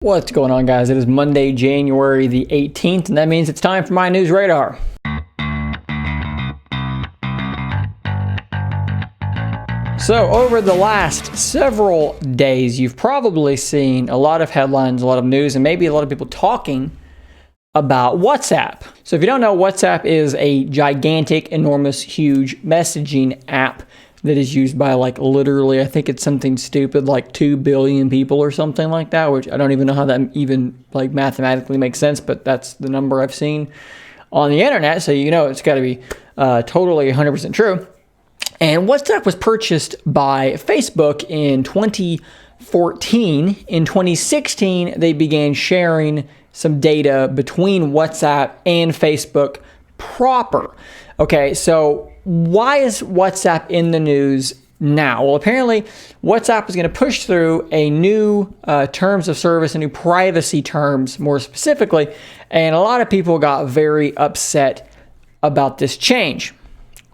What's going on, guys? It is Monday, January the 18th, and that means it's time for my news radar. So over the last several days, you've probably seen a lot of headlines, a lot of news, and maybe a lot of people talking about WhatsApp. So if you don't know, WhatsApp is a gigantic, enormous, huge messaging app that is used by literally, I think it's something stupid like 2 billion people or something like that, which I don't even know how that even mathematically makes sense, but that's the number I've seen on the internet. So you know it's got to be totally 100% true. And WhatsApp was purchased by Facebook in 2014. In 2016, they began sharing some data between WhatsApp and Facebook proper. Okay, so why is WhatsApp in the news now? Well, apparently WhatsApp is going to push through a new terms of service, a new privacy terms more specifically, and a lot of people got very upset about this change,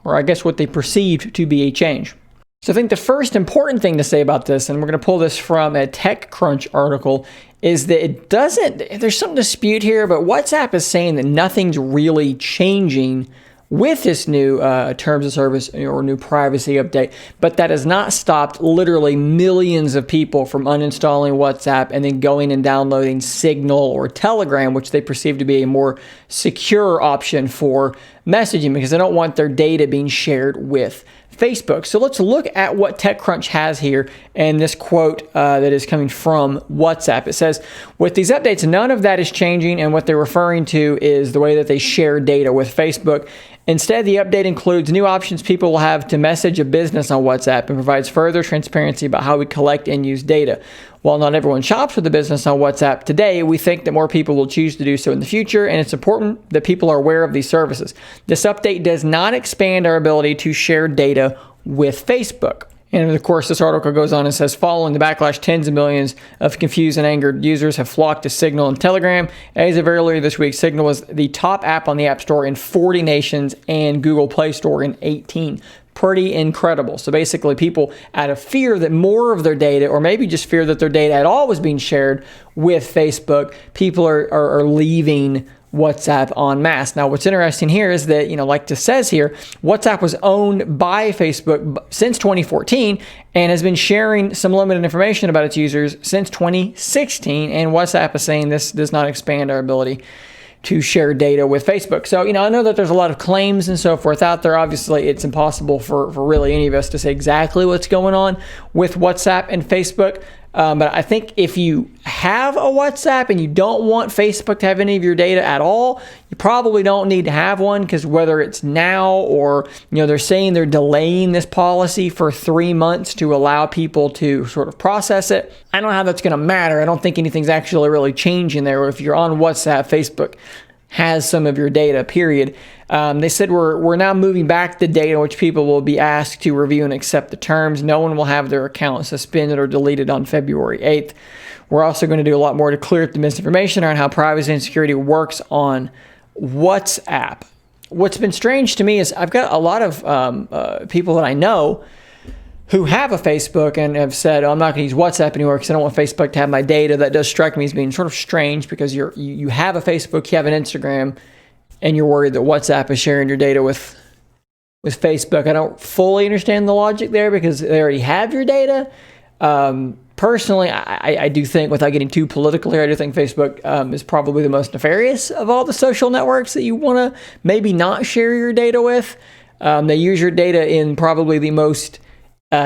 or I guess what they perceived to be a change. So I think the first important thing to say about this, and we're going to pull this from a TechCrunch article, is that there's some dispute here, but WhatsApp is saying that nothing's really changing with this new terms of service or new privacy update, but that has not stopped literally millions of people from uninstalling WhatsApp and then going and downloading Signal or Telegram, which they perceive to be a more secure option for messaging because they don't want their data being shared with Facebook. So let's look at what TechCrunch has here and this quote that is coming from WhatsApp. It says, with these updates, none of that is changing, and what they're referring to is the way that they share data with Facebook. Instead, the update includes new options people will have to message a business on WhatsApp and provides further transparency about how we collect and use data. While not everyone shops with a business on WhatsApp today, we think that more people will choose to do so in the future, and it's important that people are aware of these services. This update does not expand our ability to share data with Facebook. And of course, this article goes on and says, following the backlash, tens of millions of confused and angered users have flocked to Signal and Telegram. As of earlier this week, Signal was the top app on the App Store in 40 nations and Google Play Store in 18. Pretty incredible. So basically, people, out of fear that more of their data, or maybe just fear that their data at all was being shared with Facebook, people are leaving WhatsApp en masse. Now, what's interesting here is that, like it says here, WhatsApp was owned by Facebook since 2014 and has been sharing some limited information about its users since 2016. And WhatsApp is saying this does not expand our ability to share data with Facebook. So, I know that there's a lot of claims and so forth out there. Obviously, it's impossible for really any of us to say exactly what's going on with WhatsApp and Facebook. But I think if you have a WhatsApp and you don't want Facebook to have any of your data at all, you probably don't need to have one, because whether it's now or, they're saying they're delaying this policy for 3 months to allow people to sort of process it. I don't know how that's going to matter. I don't think anything's actually really changing there. If you're on WhatsApp, Facebook has some of your data, period. They said we're now moving back the data which people will be asked to review and accept the terms. No one will have their account suspended or deleted on February 8th. We're also going to do a lot more to clear up the misinformation around how privacy and security works on WhatsApp. What's been strange to me is I've got a lot of people that I know who have a Facebook and have said, I'm not going to use WhatsApp anymore because I don't want Facebook to have my data. That does strike me as being sort of strange, because you have a Facebook, you have an Instagram, and you're worried that WhatsApp is sharing your data with Facebook. I don't fully understand the logic there, because they already have your data. Personally, I do think, without getting too political here, I do think Facebook is probably the most nefarious of all the social networks that you want to maybe not share your data with. They use your data in probably the most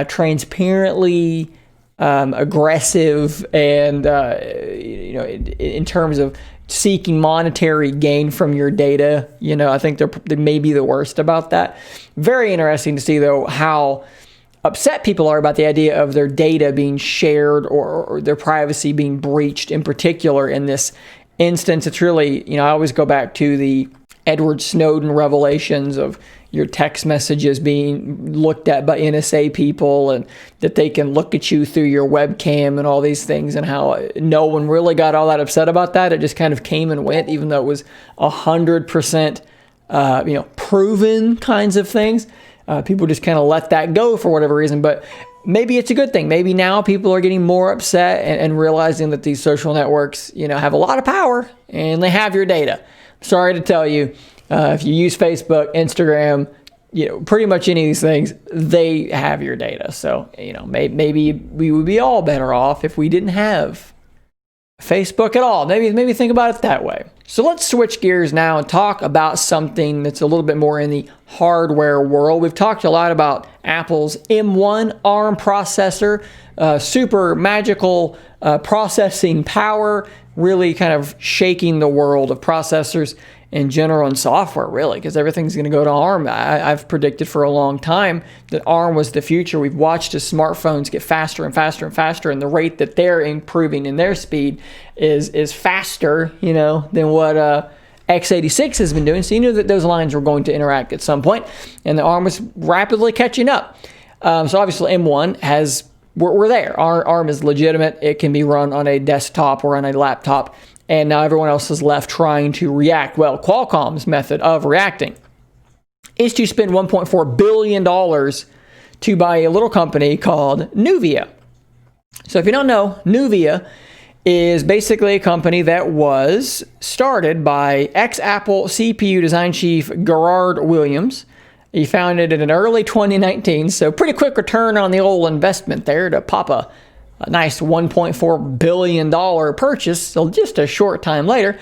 transparently aggressive and in terms of seeking monetary gain from your data. I think they may be the worst about that. Very interesting to see, though, how upset people are about the idea of their data being shared or their privacy being breached in particular in this instance. It's really, I always go back to the Edward Snowden revelations of your text messages being looked at by NSA people, and that they can look at you through your webcam and all these things, and how no one really got all that upset about that. It just kind of came and went, even though it was 100% proven kinds of things. People just kind of let that go for whatever reason. But maybe it's a good thing. Maybe now people are getting more upset and realizing that these social networks, have a lot of power and they have your data. Sorry to tell you, if you use Facebook, Instagram, pretty much any of these things, they have your data. So, maybe we would be all better off if we didn't have Facebook at all. Maybe think about it that way. So let's switch gears now and talk about something that's a little bit more in the hardware world. We've talked a lot about Apple's M1 ARM processor, super magical processing power, really kind of shaking the world of processors in general and software, really, because everything's going to go to ARM. I've predicted for a long time that ARM was the future. We've watched as smartphones get faster and faster and faster, and the rate that they're improving in their speed is faster, than what x86 has been doing. So you knew that those lines were going to interact at some point, and the ARM was rapidly catching up. So obviously M1 we're there. ARM is legitimate. It can be run on a desktop or on a laptop. And now everyone else is left trying to react. Well, Qualcomm's method of reacting is to spend $1.4 billion to buy a little company called Nuvia. So if you don't know, Nuvia is basically a company that was started by ex-Apple CPU design chief Gerard Williams. He founded it in early 2019, so pretty quick return on the old investment there to pop a nice $1.4 billion purchase, so just a short time later.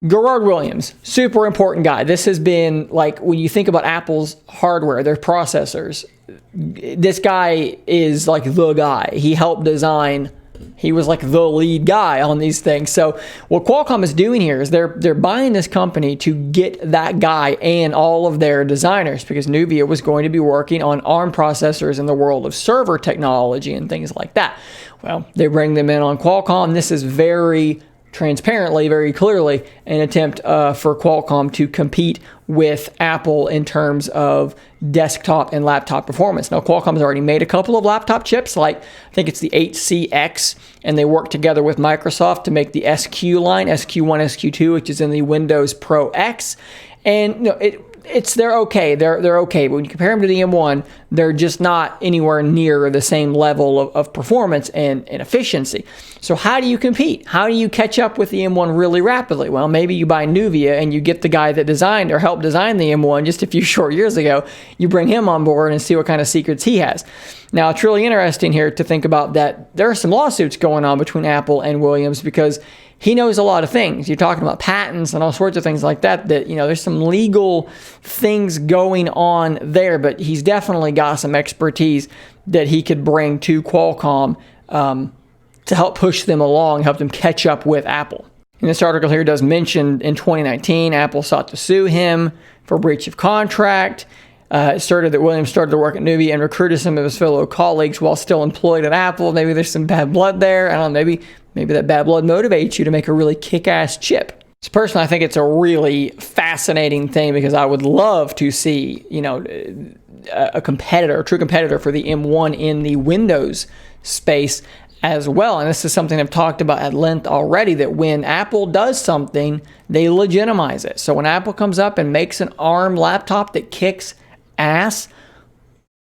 Gerard Williams, super important guy. This has been, like, when you think about Apple's hardware, their processors, this guy is like the guy. He helped design, he was like the lead guy on these things. So what Qualcomm is doing here is they're buying this company to get that guy and all of their designers, because Nuvia was going to be working on ARM processors in the world of server technology and things like that. Well, they bring them in on Qualcomm. This is very transparently, very clearly, an attempt for Qualcomm to compete with Apple in terms of desktop and laptop performance. Now, Qualcomm's already made a couple of laptop chips, like I think it's the 8CX, and they work together with Microsoft to make the SQ line, SQ1, SQ2, which is in the Windows Pro X. And they're okay. They're okay. But when you compare them to the M1, they're just not anywhere near the same level of performance and efficiency. So how do you compete? How do you catch up with the M1 really rapidly? Well, maybe you buy Nuvia and you get the guy that designed or helped design the M1 just a few short years ago. You bring him on board and see what kind of secrets he has. Now, it's really interesting here to think about that there are some lawsuits going on between Apple and Williams, because he knows a lot of things. You're talking about patents and all sorts of things like that, there's some legal things going on there, but he's definitely got some expertise that he could bring to Qualcomm to help push them along, help them catch up with Apple. And this article here does mention in 2019, Apple sought to sue him for breach of contract. It started that Williams started to work at Nuvia and recruited some of his fellow colleagues while still employed at Apple. Maybe there's some bad blood there. I don't know, maybe that bad blood motivates you to make a really kick-ass chip. So personally, I think it's a really fascinating thing, because I would love to see, a true competitor for the M1 in the Windows space as well. And this is something I've talked about at length already, that when Apple does something, they legitimize it. So when Apple comes up and makes an ARM laptop that kicks ass,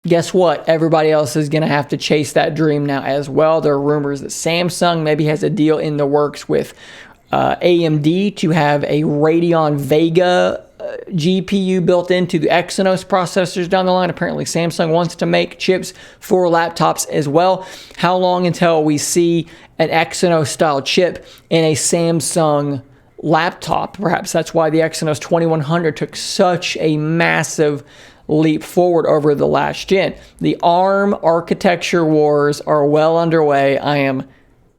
guess what? Everybody else is going to have to chase that dream now as well. There are rumors that Samsung maybe has a deal in the works with AMD to have a Radeon Vega GPU built into the Exynos processors down the line. Apparently, Samsung wants to make chips for laptops as well. How long until we see an Exynos-style chip in a Samsung laptop? Perhaps that's why the Exynos 2100 took such a massive leap forward over the last gen. The ARM architecture wars are well underway. I am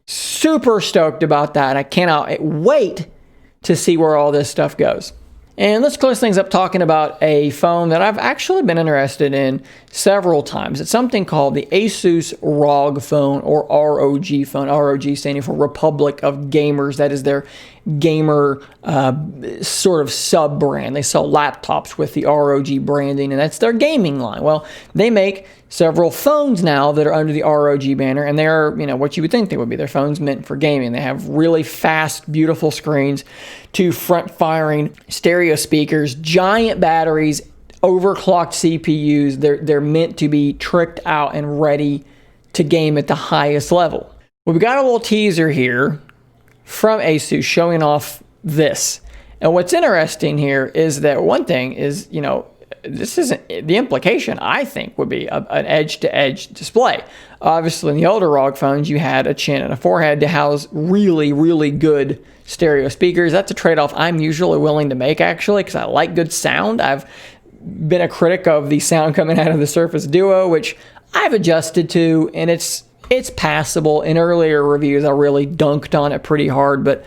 super stoked about that. I cannot wait to see where all this stuff goes. And let's close things up talking about a phone that I've actually been interested in several times. It's something called the Asus ROG Phone, or ROG Phone. ROG standing for Republic of Gamers. That is their gamer sort of sub-brand. They sell laptops with the ROG branding, and that's their gaming line. Well, they make several phones now that are under the ROG banner, and they're, what you would think they would be. They're phones meant for gaming. They have really fast, beautiful screens, two front-firing stereo speakers, giant batteries, overclocked CPUs. They're meant to be tricked out and ready to game at the highest level. Well, we got a little teaser here from Asus showing off this. And what's interesting here is that one thing is, you know, this isn't the implication, I think, would be an edge-to-edge display. Obviously, in the older ROG phones, you had a chin and a forehead to house really, really good stereo speakers. That's a trade-off I'm usually willing to make, actually, because I like good sound. I've been a critic of the sound coming out of the Surface Duo, which I've adjusted to, and it's passable. In earlier reviews, I really dunked on it pretty hard, but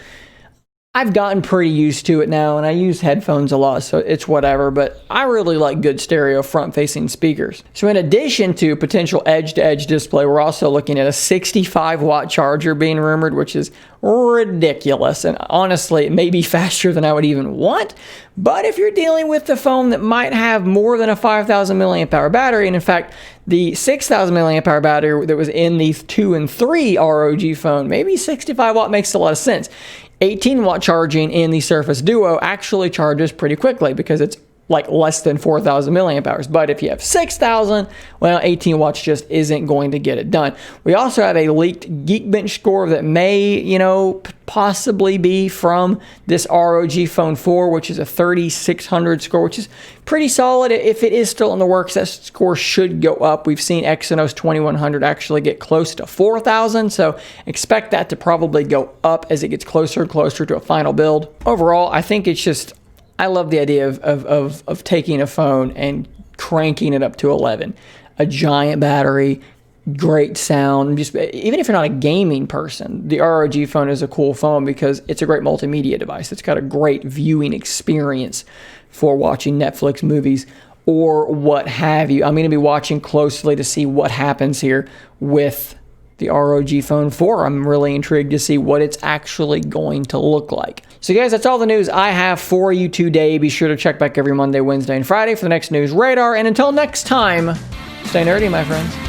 I've gotten pretty used to it now, and I use headphones a lot, so it's whatever, but I really like good stereo front-facing speakers. So in addition to potential edge-to-edge display, we're also looking at a 65-watt charger being rumored, which is ridiculous, and honestly, it may be faster than I would even want, but if you're dealing with the phone that might have more than a 5,000 milliamp hour battery, and in fact, the 6,000 milliamp hour battery that was in the 2 and 3 ROG phone, maybe 65 watt makes a lot of sense. 18-watt charging in the Surface Duo actually charges pretty quickly because it's like less than 4,000 milliamp hours. But if you have 6,000, well, 18 watts just isn't going to get it done. We also have a leaked Geekbench score that may, you know, possibly be from this ROG Phone 4, which is a 3,600 score, which is pretty solid. If it is still in the works, that score should go up. We've seen Exynos 2100 actually get close to 4,000, so expect that to probably go up as it gets closer and closer to a final build. Overall, I think it's just, I love the idea of taking a phone and cranking it up to 11. A giant battery, great sound. Just even if you're not a gaming person, the ROG Phone is a cool phone because it's a great multimedia device. It's got a great viewing experience for watching Netflix movies or what have you. I'm going to be watching closely to see what happens here with the ROG Phone 4. I'm really intrigued to see what it's actually going to look like. So guys, that's all the news I have for you today. Be sure to check back every Monday, Wednesday, and Friday for the next news radar. And until next time, stay nerdy, my friends.